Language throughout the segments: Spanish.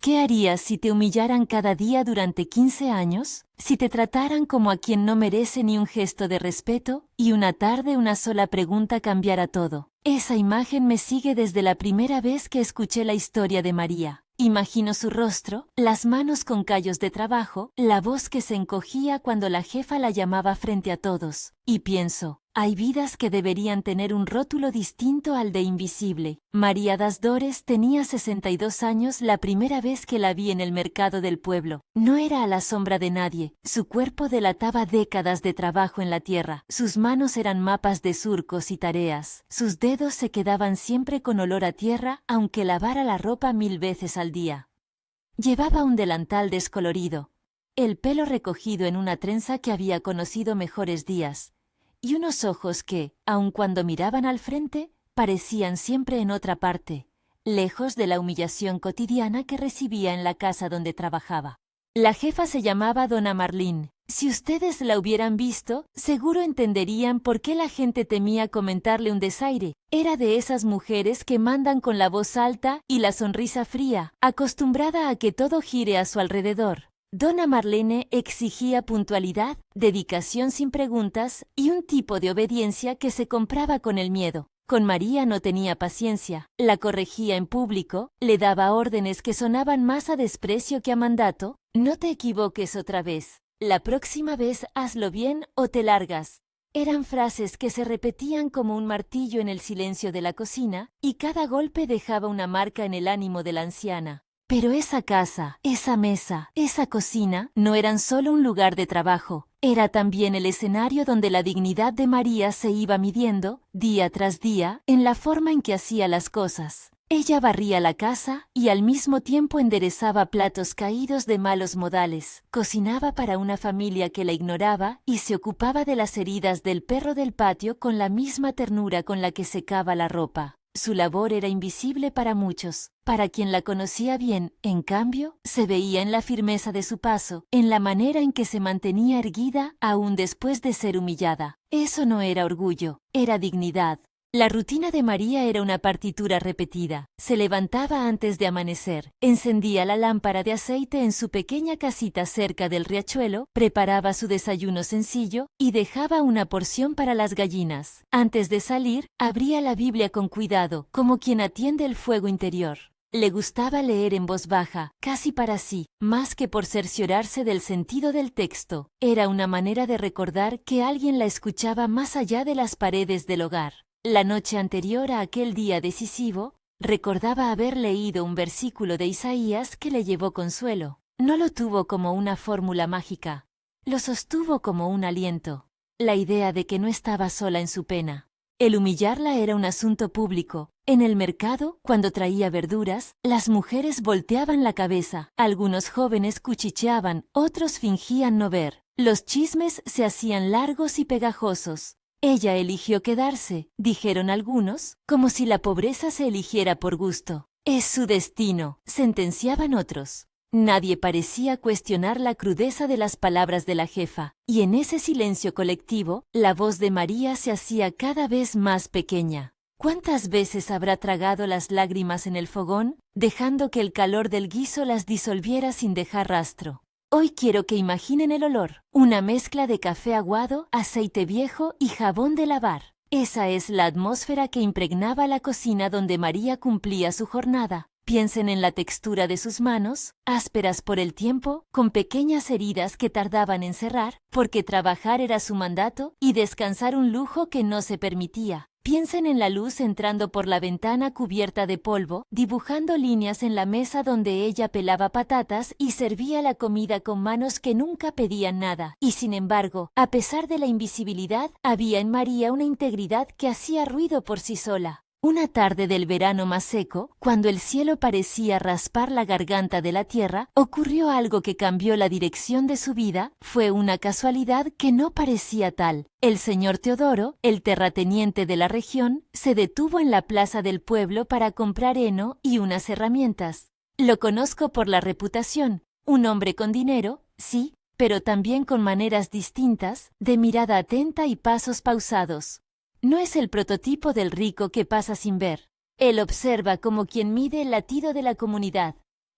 ¿Qué harías si te humillaran cada día durante 15 años? Si te trataran como a quien no merece ni un gesto de respeto, y una tarde una sola pregunta cambiara todo. Esa imagen me sigue desde la primera vez que escuché la historia de María. Imagino su rostro, las manos con callos de trabajo, la voz que se encogía cuando la jefa la llamaba frente a todos. Y pienso, hay vidas que deberían tener un rótulo distinto al de invisible. María das Dores tenía 62 años la primera vez que la vi en el mercado del pueblo. No era a la sombra de nadie. Su cuerpo delataba décadas de trabajo en la tierra. Sus manos eran mapas de surcos y tareas. Sus dedos se quedaban siempre con olor a tierra, aunque lavara la ropa 1000 veces al día. Llevaba un delantal descolorido, el pelo recogido en una trenza que había conocido mejores días, y unos ojos que, aun cuando miraban al frente, parecían siempre en otra parte, lejos de la humillación cotidiana que recibía en la casa donde trabajaba. La jefa se llamaba Dona Marlene. Si ustedes la hubieran visto, seguro entenderían por qué la gente temía comentarle un desaire. Era de esas mujeres que mandan con la voz alta y la sonrisa fría, acostumbrada a que todo gire a su alrededor. Dona Marlene exigía puntualidad, dedicación sin preguntas y un tipo de obediencia que se compraba con el miedo. Con María no tenía paciencia, la corregía en público, le daba órdenes que sonaban más a desprecio que a mandato. No te equivoques otra vez. La próxima vez hazlo bien o te largas. Eran frases que se repetían como un martillo en el silencio de la cocina, y cada golpe dejaba una marca en el ánimo de la anciana. Pero esa casa, esa mesa, esa cocina no eran solo un lugar de trabajo. Era también el escenario donde la dignidad de María se iba midiendo, día tras día, en la forma en que hacía las cosas. Ella barría la casa y al mismo tiempo enderezaba platos caídos de malos modales, cocinaba para una familia que la ignoraba y se ocupaba de las heridas del perro del patio con la misma ternura con la que secaba la ropa. Su labor era invisible para muchos. Para quien la conocía bien, en cambio, se veía en la firmeza de su paso, en la manera en que se mantenía erguida aún después de ser humillada. Eso no era orgullo, era dignidad. La rutina de María era una partitura repetida. Se levantaba antes de amanecer, encendía la lámpara de aceite en su pequeña casita cerca del riachuelo, preparaba su desayuno sencillo y dejaba una porción para las gallinas. Antes de salir, abría la Biblia con cuidado, como quien atiende el fuego interior. Le gustaba leer en voz baja, casi para sí, más que por cerciorarse del sentido del texto. Era una manera de recordar que alguien la escuchaba más allá de las paredes del hogar. La noche anterior a aquel día decisivo, recordaba haber leído un versículo de Isaías que le llevó consuelo. No lo tuvo como una fórmula mágica, lo sostuvo como un aliento, la idea de que no estaba sola en su pena. El humillarla era un asunto público. En el mercado, cuando traía verduras, las mujeres volteaban la cabeza, algunos jóvenes cuchicheaban, otros fingían no ver. Los chismes se hacían largos y pegajosos. Ella eligió quedarse, dijeron algunos, como si la pobreza se eligiera por gusto. Es su destino, sentenciaban otros. Nadie parecía cuestionar la crudeza de las palabras de la jefa, y en ese silencio colectivo, la voz de María se hacía cada vez más pequeña. ¿Cuántas veces habrá tragado las lágrimas en el fogón, dejando que el calor del guiso las disolviera sin dejar rastro? Hoy quiero que imaginen el olor, una mezcla de café aguado, aceite viejo y jabón de lavar. Esa es la atmósfera que impregnaba la cocina donde María cumplía su jornada. Piensen en la textura de sus manos, ásperas por el tiempo, con pequeñas heridas que tardaban en cerrar, porque trabajar era su mandato y descansar un lujo que no se permitía. Piensen en la luz entrando por la ventana cubierta de polvo, dibujando líneas en la mesa donde ella pelaba patatas y servía la comida con manos que nunca pedían nada. Y sin embargo, a pesar de la invisibilidad, había en María una integridad que hacía ruido por sí sola. Una tarde del verano más seco, cuando el cielo parecía raspar la garganta de la tierra, ocurrió algo que cambió la dirección de su vida. Fue una casualidad que no parecía tal. El señor Teodoro, el terrateniente de la región, se detuvo en la plaza del pueblo para comprar heno y unas herramientas. Lo conozco por la reputación. Un hombre con dinero, sí, pero también con maneras distintas, de mirada atenta y pasos pausados. No es el prototipo del rico que pasa sin ver. Él observa como quien mide el latido de la comunidad.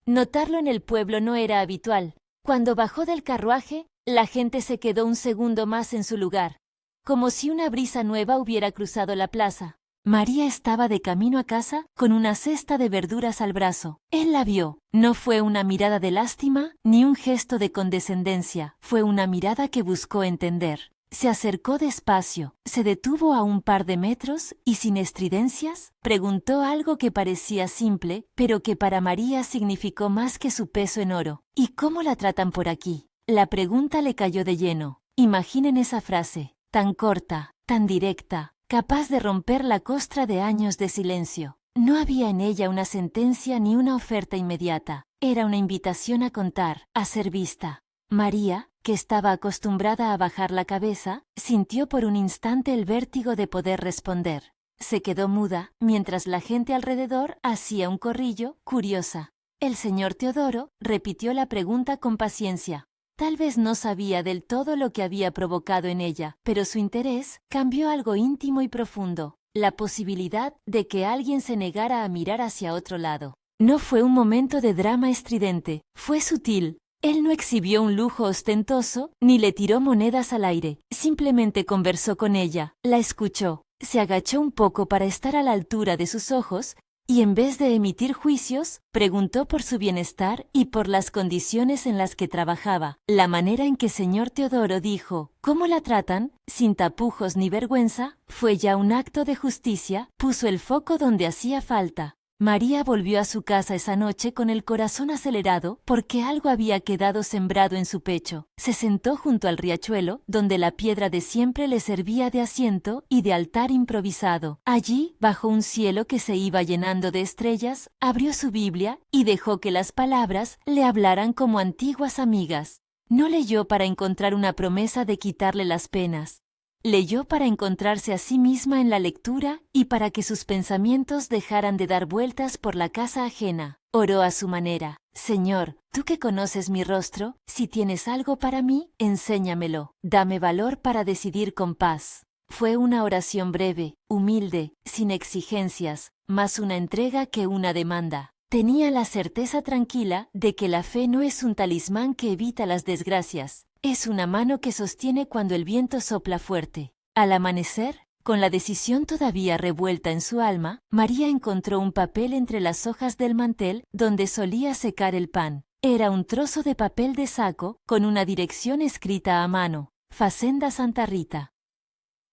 Notarlo en el pueblo no era habitual. Cuando bajó del carruaje, la gente se quedó un segundo más en su lugar, como si una brisa nueva hubiera cruzado la plaza. María estaba de camino a casa con una cesta de verduras al brazo. Él la vio. No fue una mirada de lástima ni un gesto de condescendencia. Fue una mirada que buscó entender. Se acercó despacio, se detuvo a un par de metros y sin estridencias preguntó algo que parecía simple, pero que para María significó más que su peso en oro. ¿Y cómo la tratan por aquí? La pregunta le cayó de lleno. Imaginen esa frase, tan corta, tan directa, capaz de romper la costra de años de silencio. No había en ella una sentencia ni una oferta inmediata. Era una invitación a contar, a ser vista. María, que estaba acostumbrada a bajar la cabeza, sintió por un instante el vértigo de poder responder. Se quedó muda, mientras la gente alrededor hacía un corrillo, curiosa. El señor Teodoro repitió la pregunta con paciencia. Tal vez no sabía del todo lo que había provocado en ella, pero su interés cambió algo íntimo y profundo, la posibilidad de que alguien se negara a mirar hacia otro lado. No fue un momento de drama estridente, fue sutil. Él no exhibió un lujo ostentoso, ni le tiró monedas al aire, simplemente conversó con ella, la escuchó, se agachó un poco para estar a la altura de sus ojos, y en vez de emitir juicios, preguntó por su bienestar y por las condiciones en las que trabajaba. La manera en que señor Teodoro dijo, ¿cómo la tratan?, sin tapujos ni vergüenza, fue ya un acto de justicia, puso el foco donde hacía falta. María volvió a su casa esa noche con el corazón acelerado porque algo había quedado sembrado en su pecho. Se sentó junto al riachuelo, donde la piedra de siempre le servía de asiento y de altar improvisado. Allí, bajo un cielo que se iba llenando de estrellas, abrió su Biblia y dejó que las palabras le hablaran como antiguas amigas. No leyó para encontrar una promesa de quitarle las penas. Leyó para encontrarse a sí misma en la lectura y para que sus pensamientos dejaran de dar vueltas por la casa ajena. Oró a su manera. Señor, tú que conoces mi rostro, si tienes algo para mí, enséñamelo. Dame valor para decidir con paz. Fue una oración breve, humilde, sin exigencias, más una entrega que una demanda. Tenía la certeza tranquila de que la fe no es un talismán que evita las desgracias. Es una mano que sostiene cuando el viento sopla fuerte. Al amanecer, con la decisión todavía revuelta en su alma, María encontró un papel entre las hojas del mantel donde solía secar el pan. Era un trozo de papel de saco con una dirección escrita a mano: Facenda Santa Rita.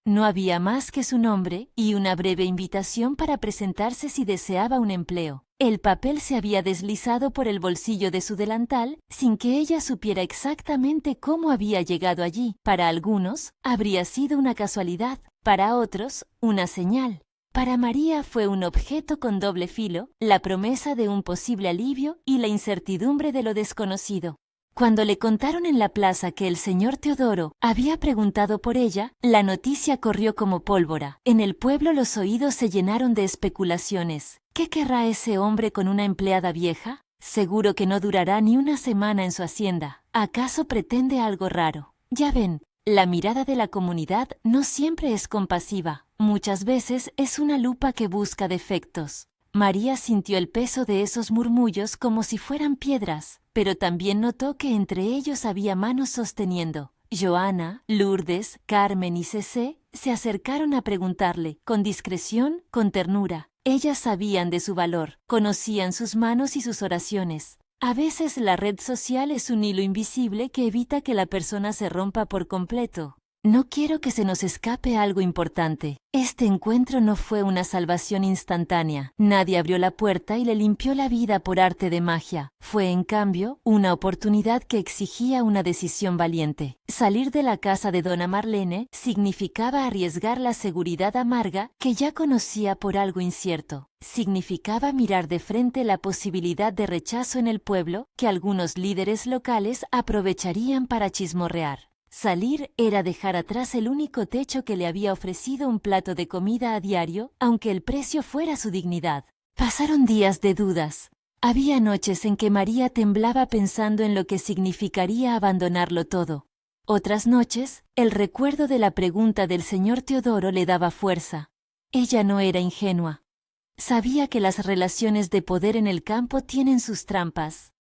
No había más que su nombre y una breve invitación para presentarse si deseaba un empleo. El papel se había deslizado por el bolsillo de su delantal sin que ella supiera exactamente cómo había llegado allí. Para algunos, habría sido una casualidad, para otros, una señal. Para María fue un objeto con doble filo, la promesa de un posible alivio y la incertidumbre de lo desconocido. Cuando le contaron en la plaza que el señor Teodoro había preguntado por ella, la noticia corrió como pólvora. En el pueblo los oídos se llenaron de especulaciones. ¿Qué querrá ese hombre con una empleada vieja? Seguro que no durará ni una semana en su hacienda. ¿Acaso pretende algo raro? Ya ven, la mirada de la comunidad no siempre es compasiva. Muchas veces es una lupa que busca defectos. María sintió el peso de esos murmullos como si fueran piedras, pero también notó que entre ellos había manos sosteniendo. Joana, Lourdes, Carmen y Cecé se acercaron a preguntarle, con discreción, con ternura. Ellas sabían de su valor, conocían sus manos y sus oraciones. A veces la red social es un hilo invisible que evita que la persona se rompa por completo. No quiero que se nos escape algo importante. Este encuentro no fue una salvación instantánea. Nadie abrió la puerta y le limpió la vida por arte de magia. Fue, en cambio, una oportunidad que exigía una decisión valiente. Salir de la casa de dona Marlene significaba arriesgar la seguridad amarga que ya conocía por algo incierto. Significaba mirar de frente la posibilidad de rechazo en el pueblo que algunos líderes locales aprovecharían para chismorrear. Salir era dejar atrás el único techo que le había ofrecido un plato de comida a diario, aunque el precio fuera su dignidad. Pasaron días de dudas. Había noches en que María temblaba pensando en lo que significaría abandonarlo todo. Otras noches, el recuerdo de la pregunta del señor Teodoro le daba fuerza. Ella no era ingenua. Sabía que las relaciones de poder en el campo tienen sus trampas.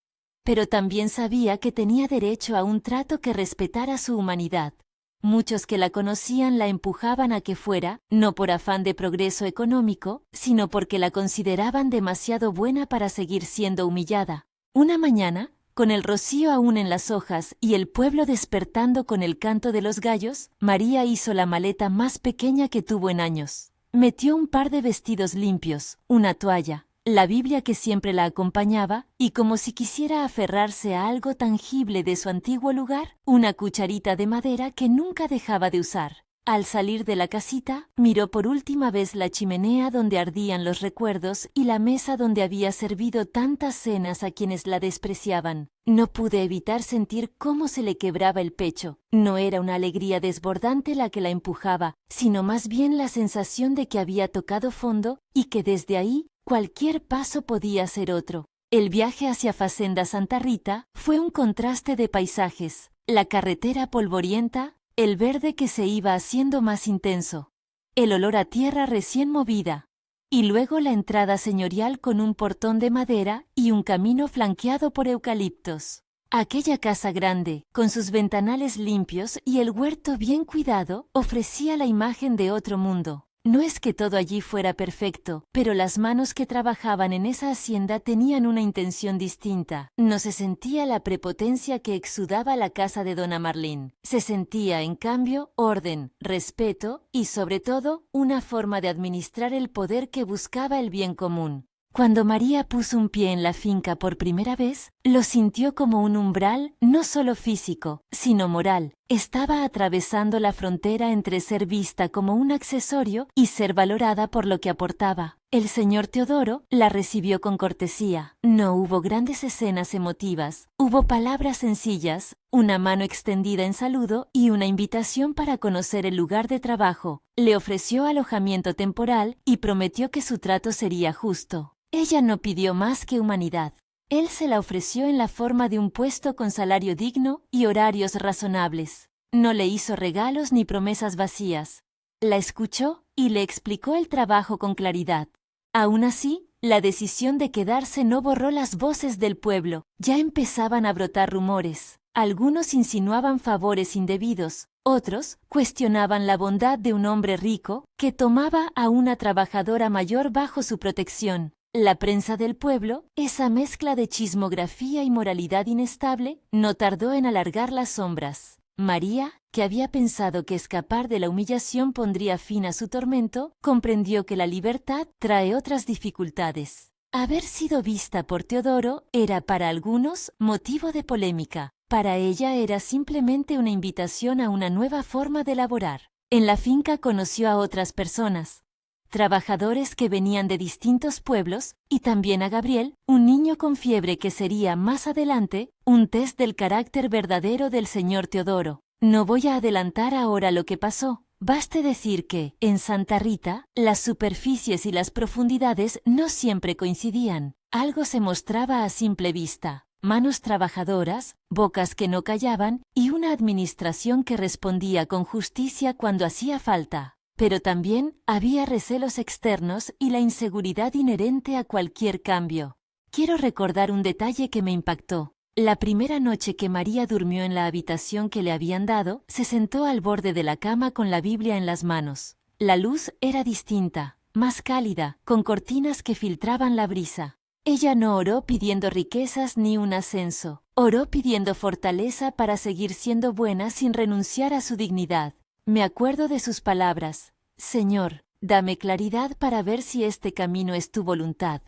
Pero también sabía que tenía derecho a un trato que respetara su humanidad. Muchos que la conocían la empujaban a que fuera, no por afán de progreso económico, sino porque la consideraban demasiado buena para seguir siendo humillada. Una mañana, con el rocío aún en las hojas y el pueblo despertando con el canto de los gallos, María hizo la maleta más pequeña que tuvo en años. Metió un par de vestidos limpios, una toalla, la Biblia que siempre la acompañaba, y como si quisiera aferrarse a algo tangible de su antiguo lugar, una cucharita de madera que nunca dejaba de usar. Al salir de la casita, miró por última vez la chimenea donde ardían los recuerdos y la mesa donde había servido tantas cenas a quienes la despreciaban. No pude evitar sentir cómo se le quebraba el pecho. No era una alegría desbordante la que la empujaba, sino más bien la sensación de que había tocado fondo y que desde ahí cualquier paso podía ser otro. El viaje hacia Facenda Santa Rita fue un contraste de paisajes, la carretera polvorienta, el verde que se iba haciendo más intenso, el olor a tierra recién movida, y luego la entrada señorial con un portón de madera y un camino flanqueado por eucaliptos. Aquella casa grande, con sus ventanales limpios y el huerto bien cuidado, ofrecía la imagen de otro mundo. No es que todo allí fuera perfecto, pero las manos que trabajaban en esa hacienda tenían una intención distinta. No se sentía la prepotencia que exudaba la casa de Dona Marlene. Se sentía, en cambio, orden, respeto y, sobre todo, una forma de administrar el poder que buscaba el bien común. Cuando María puso un pie en la finca por primera vez, lo sintió como un umbral no solo físico, sino moral. Estaba atravesando la frontera entre ser vista como un accesorio y ser valorada por lo que aportaba. El señor Teodoro la recibió con cortesía. No hubo grandes escenas emotivas, hubo palabras sencillas, una mano extendida en saludo y una invitación para conocer el lugar de trabajo. Le ofreció alojamiento temporal y prometió que su trato sería justo. Ella no pidió más que humanidad. Él se la ofreció en la forma de un puesto con salario digno y horarios razonables. No le hizo regalos ni promesas vacías. La escuchó y le explicó el trabajo con claridad. Aún así, la decisión de quedarse no borró las voces del pueblo. Ya empezaban a brotar rumores. Algunos insinuaban favores indebidos. Otros cuestionaban la bondad de un hombre rico que tomaba a una trabajadora mayor bajo su protección. La prensa del pueblo, esa mezcla de chismografía y moralidad inestable, no tardó en alargar las sombras. María, que había pensado que escapar de la humillación pondría fin a su tormento, comprendió que la libertad trae otras dificultades. Haber sido vista por Teodoro era para algunos motivo de polémica. Para ella era simplemente una invitación a una nueva forma de laborar. En la finca conoció a otras personas. Trabajadores que venían de distintos pueblos, y también a Gabriel, un niño con fiebre que sería más adelante un test del carácter verdadero del señor Teodoro. No voy a adelantar ahora lo que pasó. Baste decir que, en Santa Rita, las superficies y las profundidades no siempre coincidían. Algo se mostraba a simple vista. Manos trabajadoras, bocas que no callaban y una administración que respondía con justicia cuando hacía falta. Pero también había recelos externos y la inseguridad inherente a cualquier cambio. Quiero recordar un detalle que me impactó. La primera noche que María durmió en la habitación que le habían dado, se sentó al borde de la cama con la Biblia en las manos. La luz era distinta, más cálida, con cortinas que filtraban la brisa. Ella no oró pidiendo riquezas ni un ascenso. Oró pidiendo fortaleza para seguir siendo buena sin renunciar a su dignidad. Me acuerdo de sus palabras: Señor, dame claridad para ver si este camino es tu voluntad.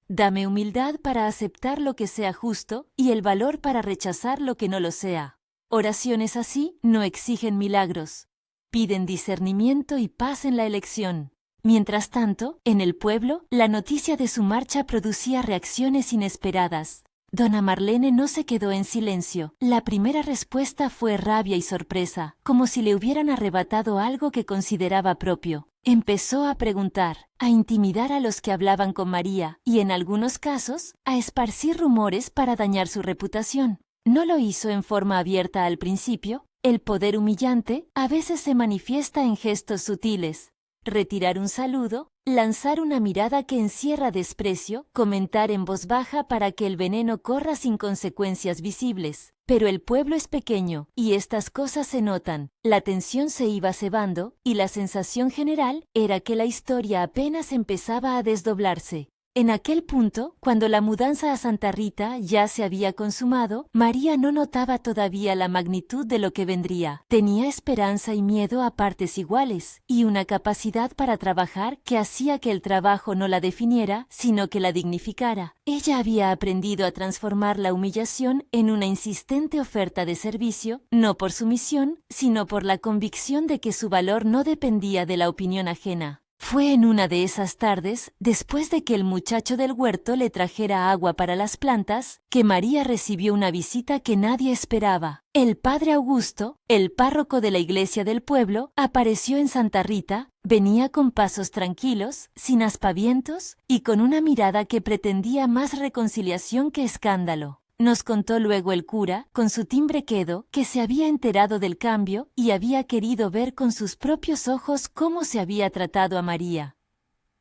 Dame humildad para aceptar lo que sea justo y el valor para rechazar lo que no lo sea. Oraciones así no exigen milagros. Piden discernimiento y paz en la elección. Mientras tanto, en el pueblo, la noticia de su marcha producía reacciones inesperadas. Dona Marlene no se quedó en silencio. La primera respuesta fue rabia y sorpresa, como si le hubieran arrebatado algo que consideraba propio. Empezó a preguntar, a intimidar a los que hablaban con María y, en algunos casos, a esparcir rumores para dañar su reputación. No lo hizo en forma abierta al principio. El poder humillante a veces se manifiesta en gestos sutiles. Retirar un saludo, lanzar una mirada que encierra desprecio, comentar en voz baja para que el veneno corra sin consecuencias visibles. Pero el pueblo es pequeño, y estas cosas se notan. La tensión se iba cebando, y la sensación general era que la historia apenas empezaba a desdoblarse. En aquel punto, cuando la mudanza a Santa Rita ya se había consumado, María no notaba todavía la magnitud de lo que vendría. Tenía esperanza y miedo a partes iguales, y una capacidad para trabajar que hacía que el trabajo no la definiera, sino que la dignificara. Ella había aprendido a transformar la humillación en una insistente oferta de servicio, no por sumisión, sino por la convicción de que su valor no dependía de la opinión ajena. Fue en una de esas tardes, después de que el muchacho del huerto le trajera agua para las plantas, que María recibió una visita que nadie esperaba. El padre Augusto, el párroco de la iglesia del pueblo, apareció en Santa Rita, venía con pasos tranquilos, sin aspavientos, y con una mirada que pretendía más reconciliación que escándalo. Nos contó luego el cura, con su timbre quedo, que se había enterado del cambio y había querido ver con sus propios ojos cómo se había tratado a María.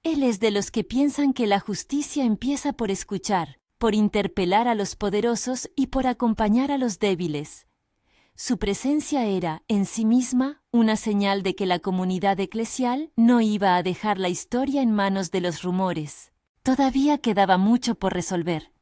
Él es de los que piensan que la justicia empieza por escuchar, por interpelar a los poderosos y por acompañar a los débiles. Su presencia era, en sí misma, una señal de que la comunidad eclesial no iba a dejar la historia en manos de los rumores. Todavía quedaba mucho por resolver.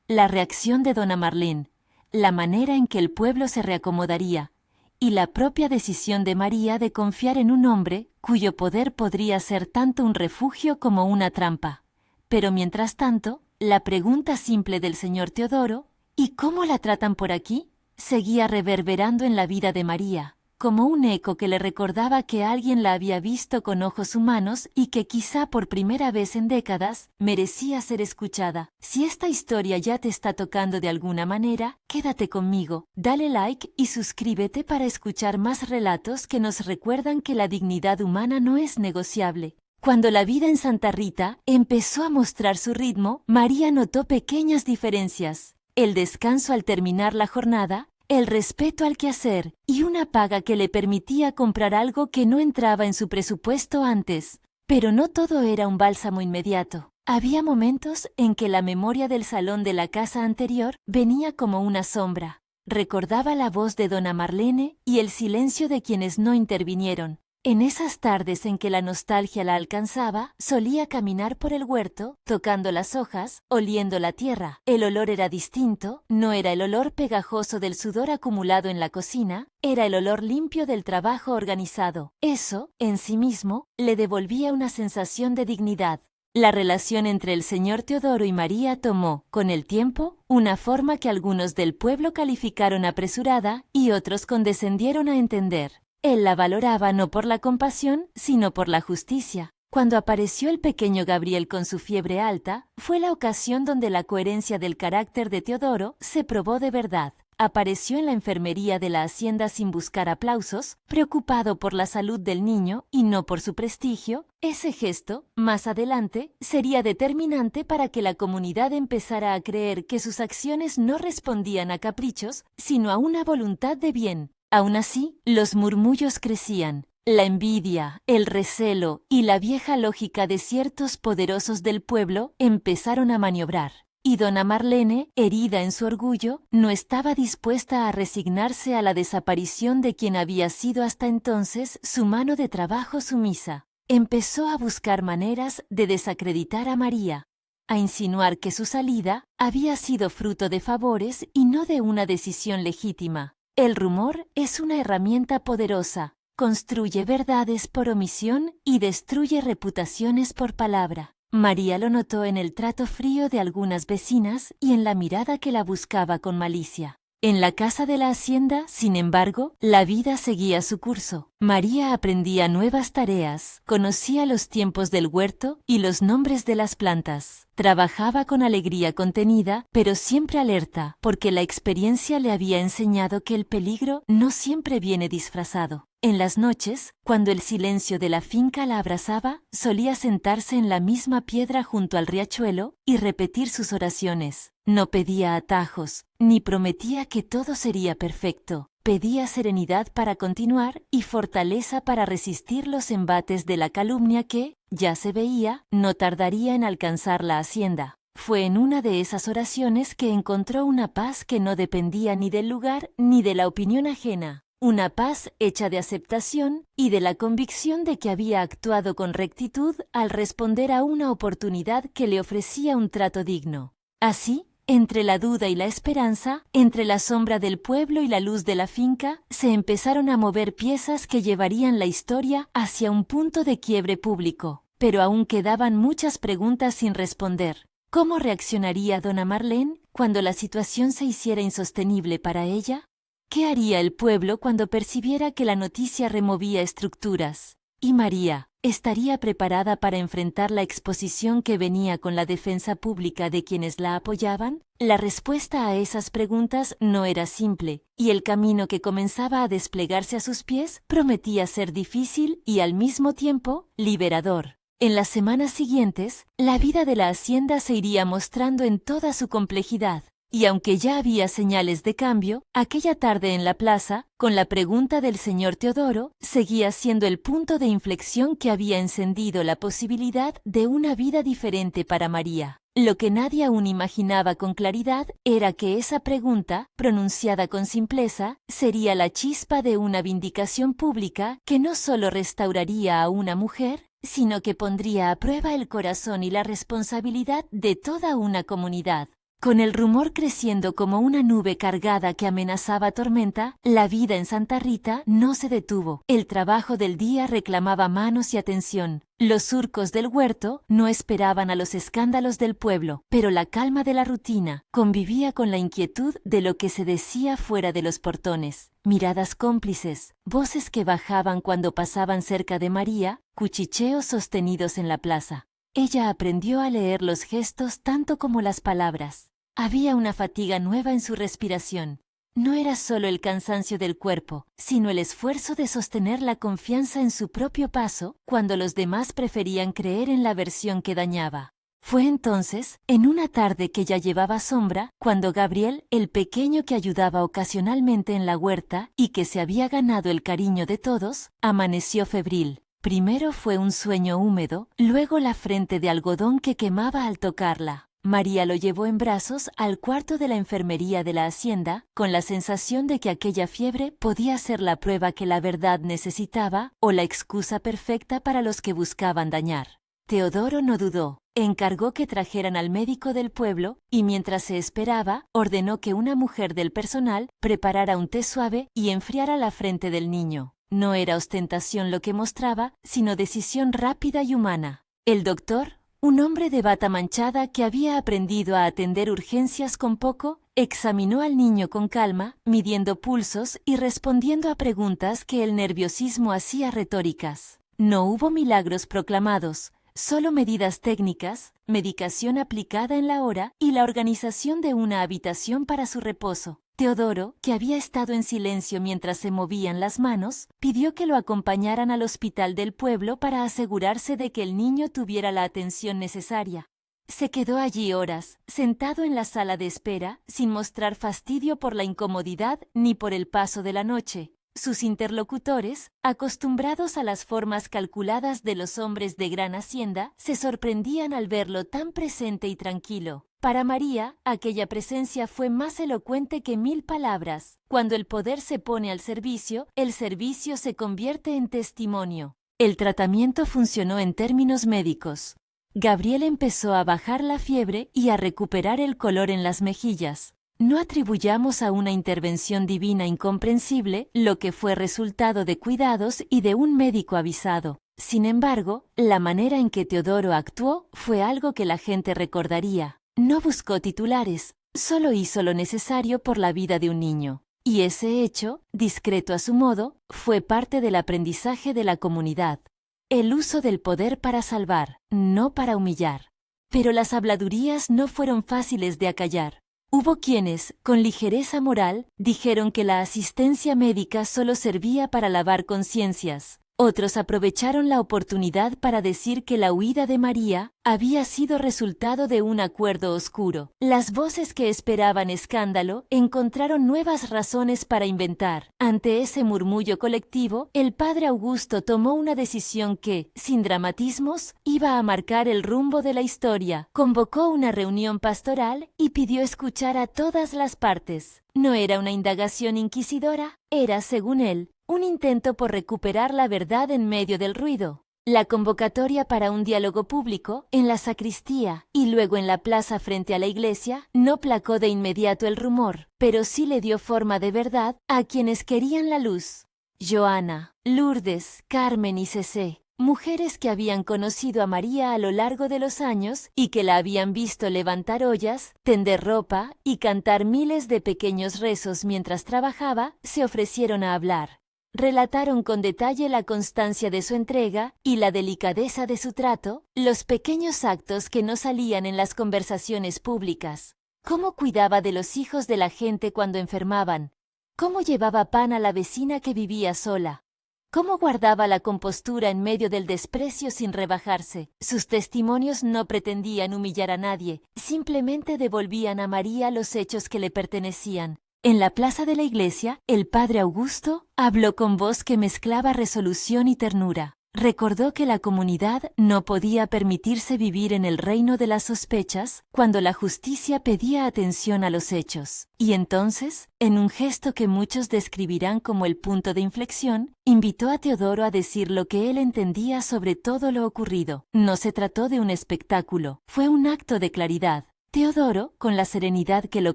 La reacción de dona Marlene, la manera en que el pueblo se reacomodaría, y la propia decisión de María de confiar en un hombre cuyo poder podría ser tanto un refugio como una trampa. Pero mientras tanto, la pregunta simple del señor Teodoro, ¿y cómo la tratan por aquí?, seguía reverberando en la vida de María, como un eco que le recordaba que alguien la había visto con ojos humanos y que quizá por primera vez en décadas merecía ser escuchada. Si esta historia ya te está tocando de alguna manera, quédate conmigo, dale like y suscríbete para escuchar más relatos que nos recuerdan que la dignidad humana no es negociable. Cuando la vida en Santa Rita empezó a mostrar su ritmo, María notó pequeñas diferencias. El descanso al terminar la jornada, el respeto al quehacer y una paga que le permitía comprar algo que no entraba en su presupuesto antes. Pero no todo era un bálsamo inmediato. Había momentos en que la memoria del salón de la casa anterior venía como una sombra. Recordaba la voz de dona Marlene y el silencio de quienes no intervinieron. En esas tardes en que la nostalgia la alcanzaba, solía caminar por el huerto, tocando las hojas, oliendo la tierra. El olor era distinto, no era el olor pegajoso del sudor acumulado en la cocina, era el olor limpio del trabajo organizado. Eso, en sí mismo, le devolvía una sensación de dignidad. La relación entre el señor Teodoro y María tomó, con el tiempo, una forma que algunos del pueblo calificaron apresurada y otros condescendieron a entender. Él la valoraba no por la compasión, sino por la justicia. Cuando apareció el pequeño Gabriel con su fiebre alta, fue la ocasión donde la coherencia del carácter de Teodoro se probó de verdad. Apareció en la enfermería de la hacienda sin buscar aplausos, preocupado por la salud del niño y no por su prestigio. Ese gesto, más adelante, sería determinante para que la comunidad empezara a creer que sus acciones no respondían a caprichos, sino a una voluntad de bien. Aún así, los murmullos crecían. La envidia, el recelo y la vieja lógica de ciertos poderosos del pueblo empezaron a maniobrar. Y dona Marlene, herida en su orgullo, no estaba dispuesta a resignarse a la desaparición de quien había sido hasta entonces su mano de trabajo sumisa. Empezó a buscar maneras de desacreditar a María, a insinuar que su salida había sido fruto de favores y no de una decisión legítima. El rumor es una herramienta poderosa, construye verdades por omisión y destruye reputaciones por palabra. María lo notó en el trato frío de algunas vecinas y en la mirada que la buscaba con malicia. En la casa de la hacienda, sin embargo, la vida seguía su curso. María aprendía nuevas tareas, conocía los tiempos del huerto y los nombres de las plantas. Trabajaba con alegría contenida, pero siempre alerta, porque la experiencia le había enseñado que el peligro no siempre viene disfrazado. En las noches, cuando el silencio de la finca la abrazaba, solía sentarse en la misma piedra junto al riachuelo y repetir sus oraciones. No pedía atajos, ni prometía que todo sería perfecto. pedía serenidad para continuar y fortaleza para resistir los embates de la calumnia que, ya se veía, no tardaría en alcanzar la hacienda. Fue en una de esas oraciones que encontró una paz que no dependía ni del lugar ni de la opinión ajena. Una paz hecha de aceptación y de la convicción de que había actuado con rectitud al responder a una oportunidad que le ofrecía un trato digno. Así, entre la duda y la esperanza, entre la sombra del pueblo y la luz de la finca, se empezaron a mover piezas que llevarían la historia hacia un punto de quiebre público. Pero aún quedaban muchas preguntas sin responder. ¿Cómo reaccionaría dona Marlene cuando la situación se hiciera insostenible para ella? ¿Qué haría el pueblo cuando percibiera que la noticia removía estructuras? ¿Y María estaría preparada para enfrentar la exposición que venía con la defensa pública de quienes la apoyaban? La respuesta a esas preguntas no era simple, y el camino que comenzaba a desplegarse a sus pies prometía ser difícil y al mismo tiempo liberador. En las semanas siguientes, la vida de la hacienda se iría mostrando en toda su complejidad. Y aunque ya había señales de cambio, aquella tarde en la plaza, con la pregunta del señor Teodoro, seguía siendo el punto de inflexión que había encendido la posibilidad de una vida diferente para María. Lo que nadie aún imaginaba con claridad era que esa pregunta, pronunciada con simpleza, sería la chispa de una vindicación pública que no solo restauraría a una mujer, sino que pondría a prueba el corazón y la responsabilidad de toda una comunidad. Con el rumor creciendo como una nube cargada que amenazaba tormenta, la vida en Santa Rita no se detuvo. El trabajo del día reclamaba manos y atención. Los surcos del huerto no esperaban a los escándalos del pueblo, pero la calma de la rutina convivía con la inquietud de lo que se decía fuera de los portones. Miradas cómplices, voces que bajaban cuando pasaban cerca de María, cuchicheos sostenidos en la plaza. Ella aprendió a leer los gestos tanto como las palabras. Había una fatiga nueva en su respiración. No era solo el cansancio del cuerpo, sino el esfuerzo de sostener la confianza en su propio paso cuando los demás preferían creer en la versión que dañaba. Fue entonces, en una tarde que ya llevaba sombra, cuando Gabriel, el pequeño que ayudaba ocasionalmente en la huerta y que se había ganado el cariño de todos, amaneció febril. Primero fue un sueño húmedo, luego la frente de algodón que quemaba al tocarla. María lo llevó en brazos al cuarto de la enfermería de la hacienda, con la sensación de que aquella fiebre podía ser la prueba que la verdad necesitaba o la excusa perfecta para los que buscaban dañar. Teodoro no dudó, encargó que trajeran al médico del pueblo y mientras se esperaba, ordenó que una mujer del personal preparara un té suave y enfriara la frente del niño. No era ostentación lo que mostraba, sino decisión rápida y humana. El doctor, un hombre de bata manchada que había aprendido a atender urgencias con poco, examinó al niño con calma, midiendo pulsos y respondiendo a preguntas que el nerviosismo hacía retóricas. No hubo milagros proclamados, solo medidas técnicas, medicación aplicada en la hora y la organización de una habitación para su reposo. Teodoro, que había estado en silencio mientras se movían las manos, pidió que lo acompañaran al hospital del pueblo para asegurarse de que el niño tuviera la atención necesaria. Se quedó allí horas, sentado en la sala de espera, sin mostrar fastidio por la incomodidad ni por el paso de la noche. Sus interlocutores, acostumbrados a las formas calculadas de los hombres de gran hacienda, se sorprendían al verlo tan presente y tranquilo. Para María, aquella presencia fue más elocuente que 1000 palabras. Cuando el poder se pone al servicio, el servicio se convierte en testimonio. El tratamiento funcionó en términos médicos. Gabriel empezó a bajar la fiebre y a recuperar el color en las mejillas. No atribuyamos a una intervención divina incomprensible lo que fue resultado de cuidados y de un médico avisado. Sin embargo, la manera en que Teodoro actuó fue algo que la gente recordaría. No buscó titulares, solo hizo lo necesario por la vida de un niño. Y ese hecho, discreto a su modo, fue parte del aprendizaje de la comunidad. El uso del poder para salvar, no para humillar. Pero las habladurías no fueron fáciles de acallar. Hubo quienes, con ligereza moral, dijeron que la asistencia médica solo servía para lavar conciencias. Otros aprovecharon la oportunidad para decir que la huida de María había sido resultado de un acuerdo oscuro. Las voces que esperaban escándalo encontraron nuevas razones para inventar. Ante ese murmullo colectivo, el padre Augusto tomó una decisión que, sin dramatismos, iba a marcar el rumbo de la historia. Convocó una reunión pastoral y pidió escuchar a todas las partes. No era una indagación inquisidora, era, según él, un intento por recuperar la verdad en medio del ruido. La convocatoria para un diálogo público, en la sacristía y luego en la plaza frente a la iglesia, no placó de inmediato el rumor, pero sí le dio forma de verdad a quienes querían la luz. Joana, Lourdes, Carmen y Cecé, mujeres que habían conocido a María a lo largo de los años y que la habían visto levantar ollas, tender ropa y cantar miles de pequeños rezos mientras trabajaba, se ofrecieron a hablar. Relataron con detalle la constancia de su entrega y la delicadeza de su trato, los pequeños actos que no salían en las conversaciones públicas. Cómo cuidaba de los hijos de la gente cuando enfermaban. Cómo llevaba pan a la vecina que vivía sola. Cómo guardaba la compostura en medio del desprecio sin rebajarse. Sus testimonios no pretendían humillar a nadie, simplemente devolvían a María los hechos que le pertenecían. En la plaza de la iglesia, el padre Augusto habló con voz que mezclaba resolución y ternura. Recordó que la comunidad no podía permitirse vivir en el reino de las sospechas cuando la justicia pedía atención a los hechos. Y entonces, en un gesto que muchos describirán como el punto de inflexión, invitó a Teodoro a decir lo que él entendía sobre todo lo ocurrido. No se trató de un espectáculo, fue un acto de claridad. Teodoro, con la serenidad que lo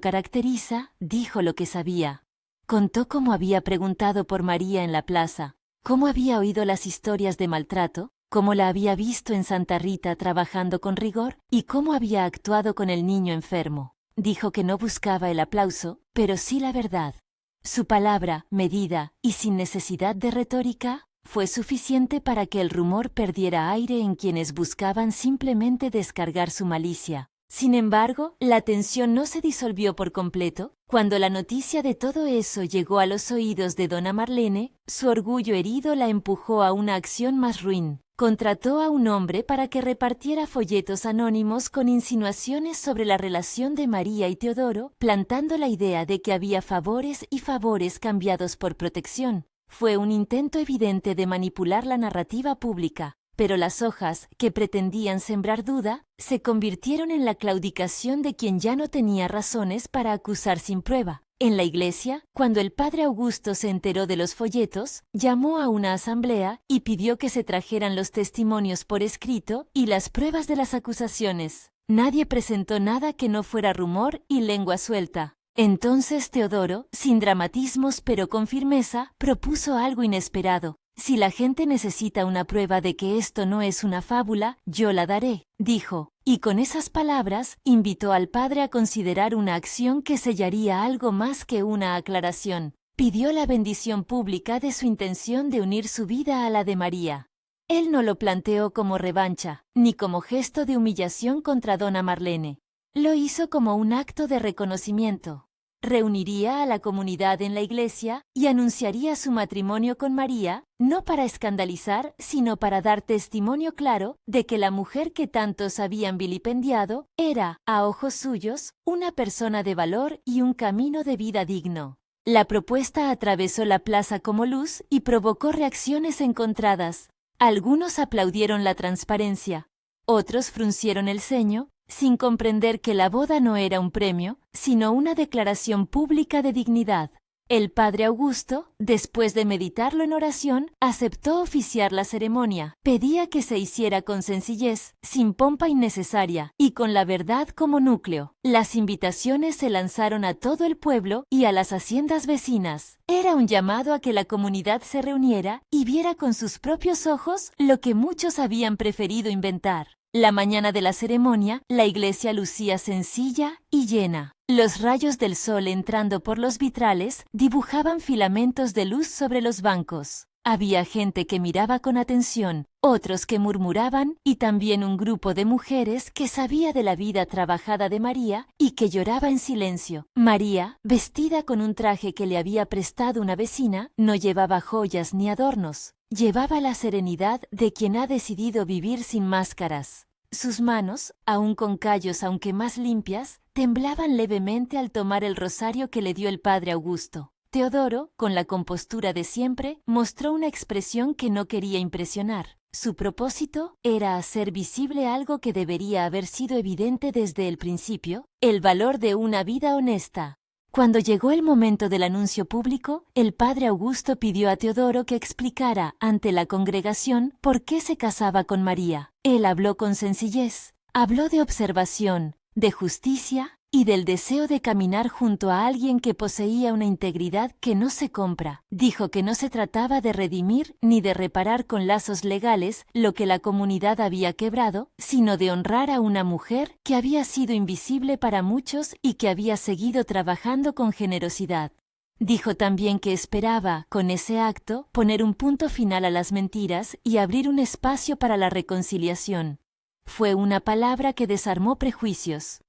caracteriza, dijo lo que sabía. Contó cómo había preguntado por María en la plaza, cómo había oído las historias de maltrato, cómo la había visto en Santa Rita trabajando con rigor y cómo había actuado con el niño enfermo. Dijo que no buscaba el aplauso, pero sí la verdad. Su palabra, medida y sin necesidad de retórica, fue suficiente para que el rumor perdiera aire en quienes buscaban simplemente descargar su malicia. Sin embargo, la tensión no se disolvió por completo. Cuando la noticia de todo eso llegó a los oídos de dona Marlene, su orgullo herido la empujó a una acción más ruin. Contrató a un hombre para que repartiera folletos anónimos con insinuaciones sobre la relación de María y Teodoro, plantando la idea de que había favores y favores cambiados por protección. Fue un intento evidente de manipular la narrativa pública. Pero las hojas, que pretendían sembrar duda, se convirtieron en la claudicación de quien ya no tenía razones para acusar sin prueba. En la iglesia, cuando el padre Augusto se enteró de los folletos, llamó a una asamblea y pidió que se trajeran los testimonios por escrito y las pruebas de las acusaciones. Nadie presentó nada que no fuera rumor y lengua suelta. Entonces Teodoro, sin dramatismos pero con firmeza, propuso algo inesperado. Si la gente necesita una prueba de que esto no es una fábula, yo la daré, dijo, y con esas palabras invitó al padre a considerar una acción que sellaría algo más que una aclaración. Pidió la bendición pública de su intención de unir su vida a la de María. Él no lo planteó como revancha, ni como gesto de humillación contra dona Marlene. Lo hizo como un acto de reconocimiento. Reuniría a la comunidad en la iglesia y anunciaría su matrimonio con María, no para escandalizar, sino para dar testimonio claro de que la mujer que tantos habían vilipendiado era, a ojos suyos, una persona de valor y un camino de vida digno. La propuesta atravesó la plaza como luz y provocó reacciones encontradas. Algunos aplaudieron la transparencia, otros fruncieron el ceño, sin comprender que la boda no era un premio, sino una declaración pública de dignidad. El padre Augusto, después de meditarlo en oración, aceptó oficiar la ceremonia. Pedía que se hiciera con sencillez, sin pompa innecesaria, y con la verdad como núcleo. Las invitaciones se lanzaron a todo el pueblo y a las haciendas vecinas. Era un llamado a que la comunidad se reuniera y viera con sus propios ojos lo que muchos habían preferido inventar. La mañana de la ceremonia, la iglesia lucía sencilla y llena. Los rayos del sol entrando por los vitrales dibujaban filamentos de luz sobre los bancos. Había gente que miraba con atención, otros que murmuraban y también un grupo de mujeres que sabía de la vida trabajada de María y que lloraba en silencio. María, vestida con un traje que le había prestado una vecina, no llevaba joyas ni adornos. Llevaba la serenidad de quien ha decidido vivir sin máscaras. Sus manos, aún con callos aunque más limpias, temblaban levemente al tomar el rosario que le dio el padre Augusto. Teodoro, con la compostura de siempre, mostró una expresión que no quería impresionar. Su propósito era hacer visible algo que debería haber sido evidente desde el principio: el valor de una vida honesta. Cuando llegó el momento del anuncio público, el padre Augusto pidió a Teodoro que explicara ante la congregación por qué se casaba con María. Él habló con sencillez, habló de observación, de justicia y del deseo de caminar junto a alguien que poseía una integridad que no se compra. Dijo que no se trataba de redimir ni de reparar con lazos legales lo que la comunidad había quebrado, sino de honrar a una mujer que había sido invisible para muchos y que había seguido trabajando con generosidad. Dijo también que esperaba, con ese acto, poner un punto final a las mentiras y abrir un espacio para la reconciliación. Fue una palabra que desarmó prejuicios.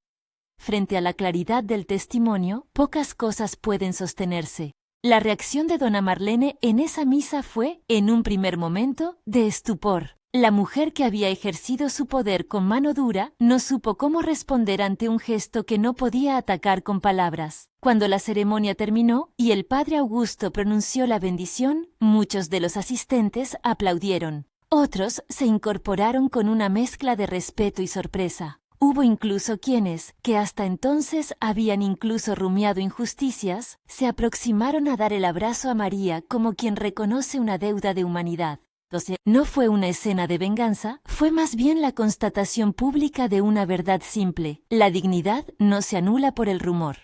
Frente a la claridad del testimonio, pocas cosas pueden sostenerse. La reacción de dona Marlene en esa misa fue, en un primer momento, de estupor. La mujer que había ejercido su poder con mano dura no supo cómo responder ante un gesto que no podía atacar con palabras. Cuando la ceremonia terminó y el padre Augusto pronunció la bendición, muchos de los asistentes aplaudieron. Otros se incorporaron con una mezcla de respeto y sorpresa. Hubo incluso quienes, que hasta entonces habían incluso rumiado injusticias, se aproximaron a dar el abrazo a María como quien reconoce una deuda de humanidad. No fue una escena de venganza, fue más bien la constatación pública de una verdad simple: la dignidad no se anula por el rumor.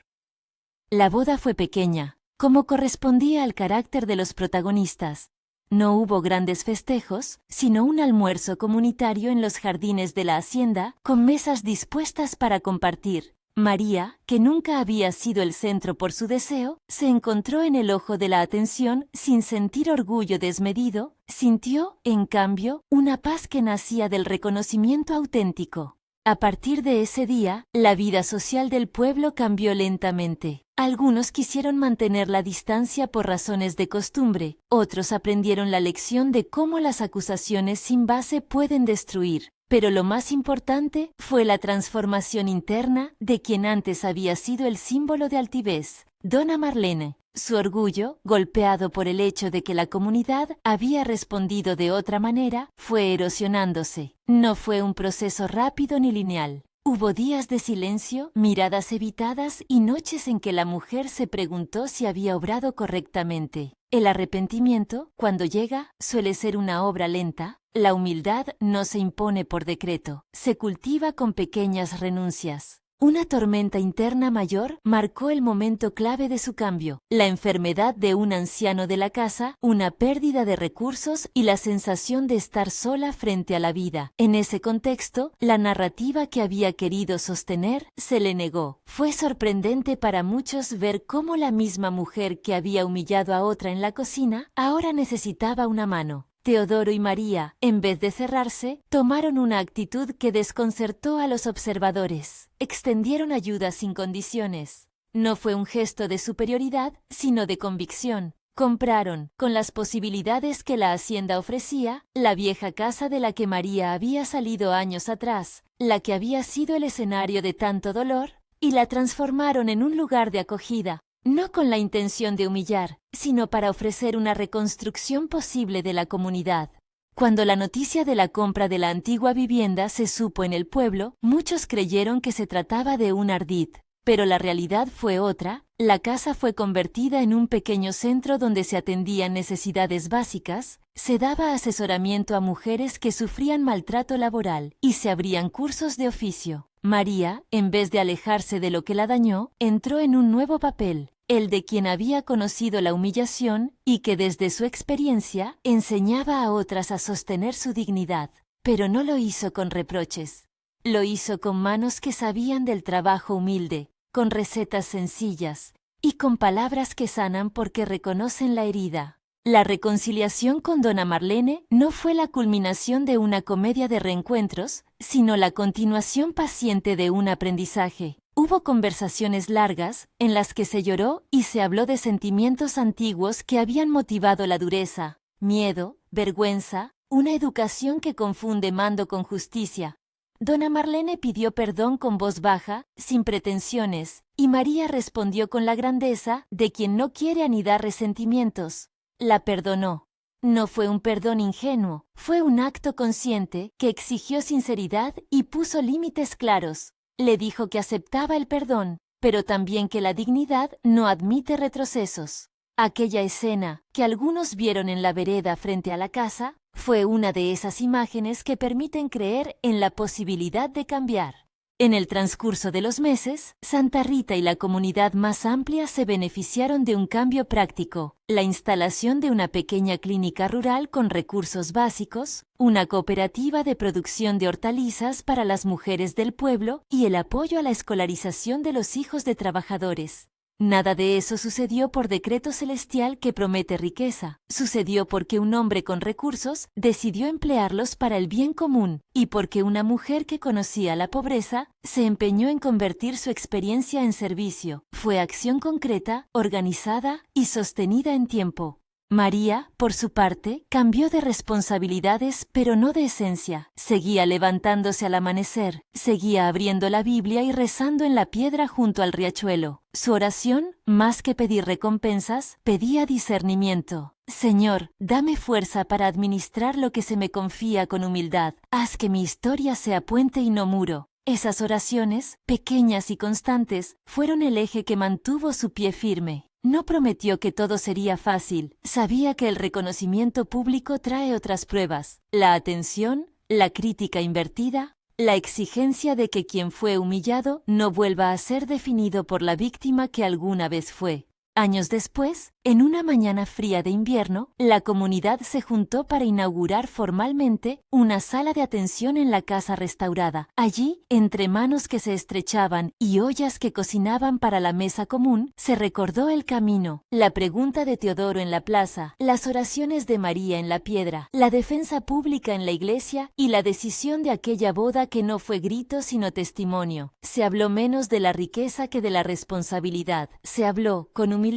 La boda fue pequeña, como correspondía al carácter de los protagonistas. No hubo grandes festejos, sino un almuerzo comunitario en los jardines de la hacienda, con mesas dispuestas para compartir. María, que nunca había sido el centro por su deseo, se encontró en el ojo de la atención sin sentir orgullo desmedido, sintió, en cambio, una paz que nacía del reconocimiento auténtico. A partir de ese día, la vida social del pueblo cambió lentamente. Algunos quisieron mantener la distancia por razones de costumbre, otros aprendieron la lección de cómo las acusaciones sin base pueden destruir. Pero lo más importante fue la transformación interna de quien antes había sido el símbolo de altivez, dona Marlene. Su orgullo, golpeado por el hecho de que la comunidad había respondido de otra manera, fue erosionándose. No fue un proceso rápido ni lineal. Hubo días de silencio, miradas evitadas y noches en que la mujer se preguntó si había obrado correctamente. El arrepentimiento, cuando llega, suele ser una obra lenta. La humildad no se impone por decreto, se cultiva con pequeñas renuncias. Una tormenta interna mayor marcó el momento clave de su cambio: la enfermedad de un anciano de la casa, una pérdida de recursos y la sensación de estar sola frente a la vida. En ese contexto, la narrativa que había querido sostener se le negó. Fue sorprendente para muchos ver cómo la misma mujer que había humillado a otra en la cocina ahora necesitaba una mano. Teodoro y María, en vez de cerrarse, tomaron una actitud que desconcertó a los observadores. Extendieron ayuda sin condiciones. No fue un gesto de superioridad, sino de convicción. Compraron, con las posibilidades que la hacienda ofrecía, la vieja casa de la que María había salido años atrás, la que había sido el escenario de tanto dolor, y la transformaron en un lugar de acogida. No con la intención de humillar, sino para ofrecer una reconstrucción posible de la comunidad. Cuando la noticia de la compra de la antigua vivienda se supo en el pueblo, muchos creyeron que se trataba de un ardid. Pero la realidad fue otra. La casa fue convertida en un pequeño centro donde se atendían necesidades básicas, se daba asesoramiento a mujeres que sufrían maltrato laboral y se abrían cursos de oficio. María, en vez de alejarse de lo que la dañó, entró en un nuevo papel, el de quien había conocido la humillación y que desde su experiencia enseñaba a otras a sostener su dignidad. Pero no lo hizo con reproches. Lo hizo con manos que sabían del trabajo humilde, con recetas sencillas y con palabras que sanan porque reconocen la herida. La reconciliación con dona Marlene no fue la culminación de una comedia de reencuentros, sino la continuación paciente de un aprendizaje. Hubo conversaciones largas en las que se lloró y se habló de sentimientos antiguos que habían motivado la dureza: miedo, vergüenza, una educación que confunde mando con justicia. Dona Marlene pidió perdón con voz baja, sin pretensiones, y María respondió con la grandeza de quien no quiere anidar resentimientos. La perdonó. No fue un perdón ingenuo, fue un acto consciente que exigió sinceridad y puso límites claros. Le dijo que aceptaba el perdón, pero también que la dignidad no admite retrocesos. Aquella escena, que algunos vieron en la vereda frente a la casa, fue una de esas imágenes que permiten creer en la posibilidad de cambiar. En el transcurso de los meses, Santa Rita y la comunidad más amplia se beneficiaron de un cambio práctico: la instalación de una pequeña clínica rural con recursos básicos, una cooperativa de producción de hortalizas para las mujeres del pueblo y el apoyo a la escolarización de los hijos de trabajadores. Nada de eso sucedió por decreto celestial que promete riqueza. Sucedió porque un hombre con recursos decidió emplearlos para el bien común y porque una mujer que conocía la pobreza se empeñó en convertir su experiencia en servicio. Fue acción concreta, organizada y sostenida en tiempo. María, por su parte, cambió de responsabilidades pero no de esencia. Seguía levantándose al amanecer, seguía abriendo la Biblia y rezando en la piedra junto al riachuelo. Su oración, más que pedir recompensas, pedía discernimiento. Señor, dame fuerza para administrar lo que se me confía con humildad. Haz que mi historia sea puente y no muro. Esas oraciones, pequeñas y constantes, fueron el eje que mantuvo su pie firme. No prometió que todo sería fácil. Sabía que el reconocimiento público trae otras pruebas: la atención, la crítica invertida, la exigencia de que quien fue humillado no vuelva a ser definido por la víctima que alguna vez fue. Años después, en una mañana fría de invierno, la comunidad se juntó para inaugurar formalmente una sala de atención en la casa restaurada. Allí, entre manos que se estrechaban y ollas que cocinaban para la mesa común, se recordó el camino, la pregunta de Teodoro en la plaza, las oraciones de María en la piedra, la defensa pública en la iglesia y la decisión de aquella boda que no fue grito sino testimonio. Se habló menos de la riqueza que de la responsabilidad. Se habló, con humildad,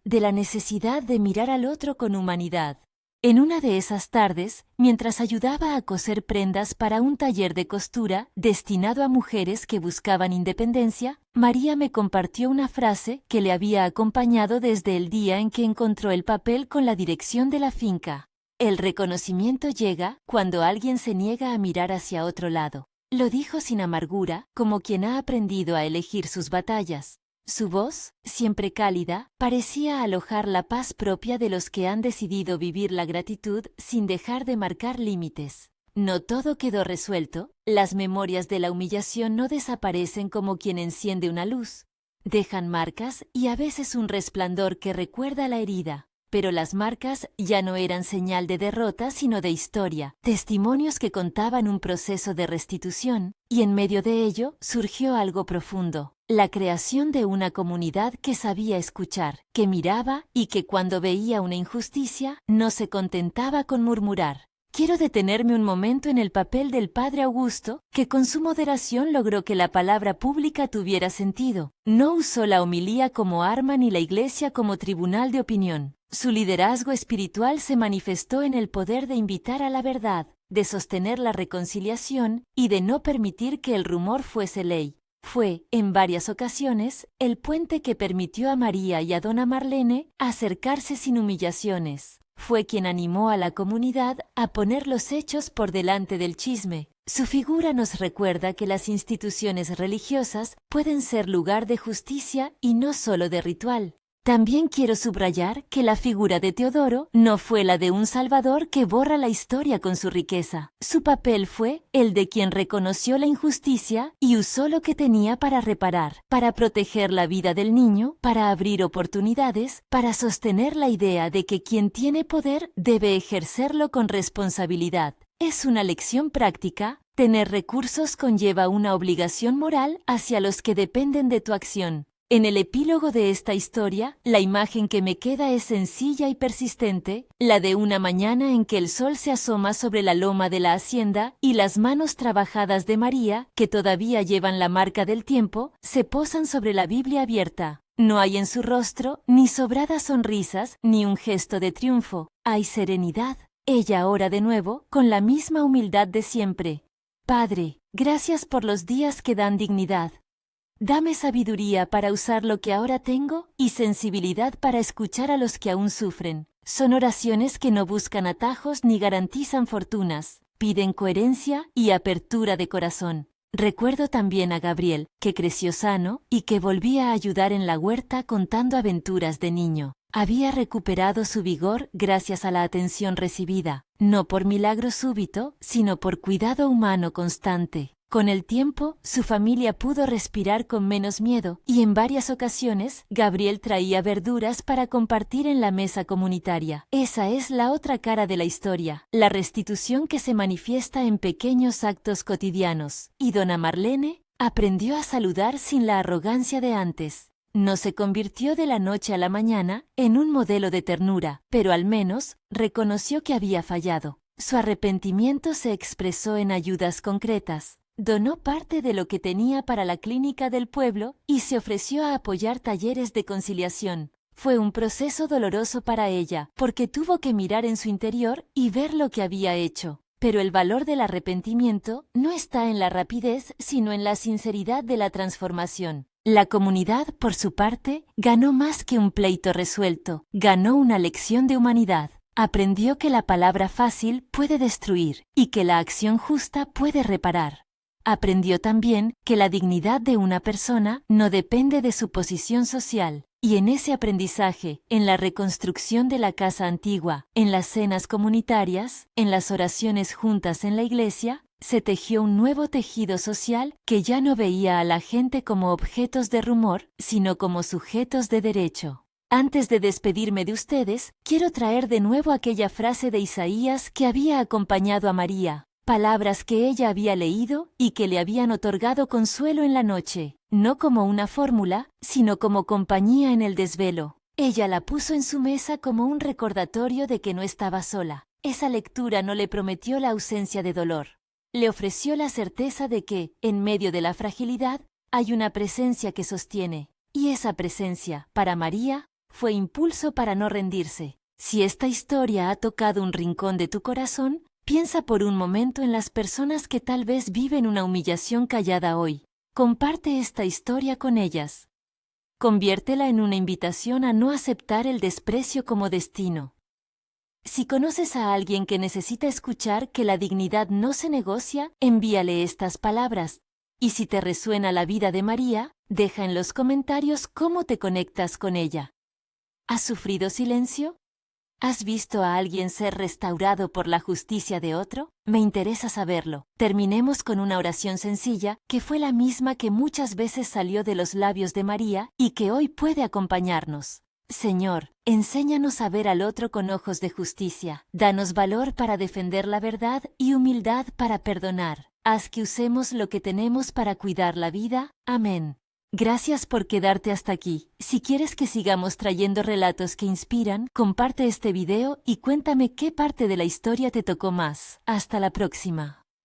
de la necesidad de mirar al otro con humanidad. En una de esas tardes, mientras ayudaba a coser prendas para un taller de costura destinado a mujeres que buscaban independencia, María me compartió una frase que le había acompañado desde el día en que encontró el papel con la dirección de la finca. El reconocimiento llega cuando alguien se niega a mirar hacia otro lado. Lo dijo sin amargura, como quien ha aprendido a elegir sus batallas. Su voz, siempre cálida, parecía alojar la paz propia de los que han decidido vivir la gratitud sin dejar de marcar límites. No todo quedó resuelto, las memorias de la humillación no desaparecen como quien enciende una luz. Dejan marcas y a veces un resplandor que recuerda la herida. Pero las marcas ya no eran señal de derrota sino de historia, testimonios que contaban un proceso de restitución, y en medio de ello surgió algo profundo: la creación de una comunidad que sabía escuchar, que miraba y que cuando veía una injusticia no se contentaba con murmurar. Quiero detenerme un momento en el papel del Padre Augusto, que con su moderación logró que la palabra pública tuviera sentido. No usó la homilía como arma ni la iglesia como tribunal de opinión. Su liderazgo espiritual se manifestó en el poder de invitar a la verdad, de sostener la reconciliación y de no permitir que el rumor fuese ley. Fue, en varias ocasiones, el puente que permitió a María y a Dona Marlene acercarse sin humillaciones. Fue quien animó a la comunidad a poner los hechos por delante del chisme. Su figura nos recuerda que las instituciones religiosas pueden ser lugar de justicia y no solo de ritual. También quiero subrayar que la figura de Teodoro no fue la de un salvador que borra la historia con su riqueza. Su papel fue el de quien reconoció la injusticia y usó lo que tenía para reparar, para proteger la vida del niño, para abrir oportunidades, para sostener la idea de que quien tiene poder debe ejercerlo con responsabilidad. Es una lección práctica. Tener recursos conlleva una obligación moral hacia los que dependen de tu acción. En el epílogo de esta historia, la imagen que me queda es sencilla y persistente, la de una mañana en que el sol se asoma sobre la loma de la hacienda y las manos trabajadas de María, que todavía llevan la marca del tiempo, se posan sobre la Biblia abierta. No hay en su rostro ni sobradas sonrisas ni un gesto de triunfo, hay serenidad. Ella ora de nuevo, con la misma humildad de siempre. Padre, gracias por los días que dan dignidad. Dame sabiduría para usar lo que ahora tengo y sensibilidad para escuchar a los que aún sufren. Son oraciones que no buscan atajos ni garantizan fortunas, piden coherencia y apertura de corazón. Recuerdo también a Gabriel, que creció sano y que volvía a ayudar en la huerta contando aventuras de niño. Había recuperado su vigor gracias a la atención recibida, no por milagro súbito, sino por cuidado humano constante. Con el tiempo, su familia pudo respirar con menos miedo y en varias ocasiones, Gabriel traía verduras para compartir en la mesa comunitaria. Esa es la otra cara de la historia, la restitución que se manifiesta en pequeños actos cotidianos. Y dona Marlene aprendió a saludar sin la arrogancia de antes. No se convirtió de la noche a la mañana en un modelo de ternura, pero al menos reconoció que había fallado. Su arrepentimiento se expresó en ayudas concretas. Donó parte de lo que tenía para la clínica del pueblo y se ofreció a apoyar talleres de conciliación. Fue un proceso doloroso para ella, porque tuvo que mirar en su interior y ver lo que había hecho. Pero el valor del arrepentimiento no está en la rapidez, sino en la sinceridad de la transformación. La comunidad, por su parte, ganó más que un pleito resuelto, ganó una lección de humanidad. Aprendió que la palabra fácil puede destruir y que la acción justa puede reparar. Aprendió también que la dignidad de una persona no depende de su posición social. Y en ese aprendizaje, en la reconstrucción de la casa antigua, en las cenas comunitarias, en las oraciones juntas en la iglesia, se tejió un nuevo tejido social que ya no veía a la gente como objetos de rumor, sino como sujetos de derecho. Antes de despedirme de ustedes, quiero traer de nuevo aquella frase de Isaías que había acompañado a María. Palabras que ella había leído y que le habían otorgado consuelo en la noche, no como una fórmula, sino como compañía en el desvelo. Ella la puso en su mesa como un recordatorio de que no estaba sola. Esa lectura no le prometió la ausencia de dolor. Le ofreció la certeza de que, en medio de la fragilidad, hay una presencia que sostiene. Y esa presencia, para María, fue impulso para no rendirse. Si esta historia ha tocado un rincón de tu corazón, piensa por un momento en las personas que tal vez viven una humillación callada hoy. Comparte esta historia con ellas. Conviértela en una invitación a no aceptar el desprecio como destino. Si conoces a alguien que necesita escuchar que la dignidad no se negocia, envíale estas palabras. Y si te resuena la vida de María, deja en los comentarios cómo te conectas con ella. ¿Has sufrido silencio? ¿Has visto a alguien ser restaurado por la justicia de otro? Me interesa saberlo. Terminemos con una oración sencilla que fue la misma que muchas veces salió de los labios de María y que hoy puede acompañarnos. Señor, enséñanos a ver al otro con ojos de justicia. Danos valor para defender la verdad y humildad para perdonar. Haz que usemos lo que tenemos para cuidar la vida. Amén. Gracias por quedarte hasta aquí. Si quieres que sigamos trayendo relatos que inspiran, comparte este video y cuéntame qué parte de la historia te tocó más. Hasta la próxima.